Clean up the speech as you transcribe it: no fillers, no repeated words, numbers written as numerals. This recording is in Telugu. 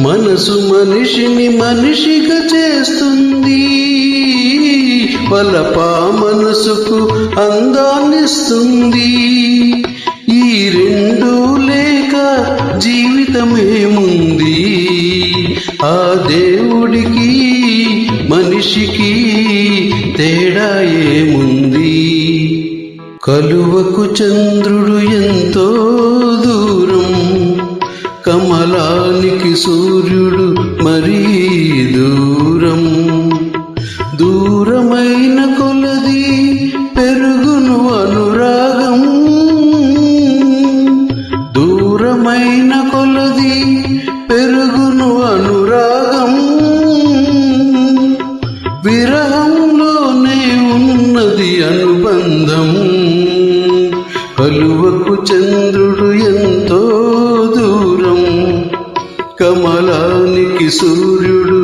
మనసు మనిషిని మనిషిగా చేస్తుంది, వలపా మనసుకు అందాన్నిస్తుంది. ఈ రెండు లేక జీవితమేముంది? ఆ దేవుడికి మనిషికి తేడా ఏముంది? కలువకు చంద్రుడు ఎంతో దూరం, కమలానికి సూర్యుడు మరీ దూరం. దూరమైన కొలది పెరుగును అనురాగం, దూరమైన కొలది పెరుగును అనురాగం. విరహంలోనే ఉన్నది అనుబంధం. కలువకు చంద్రుడు ఎంతో దూరం, కమలానికి సూర్యుడు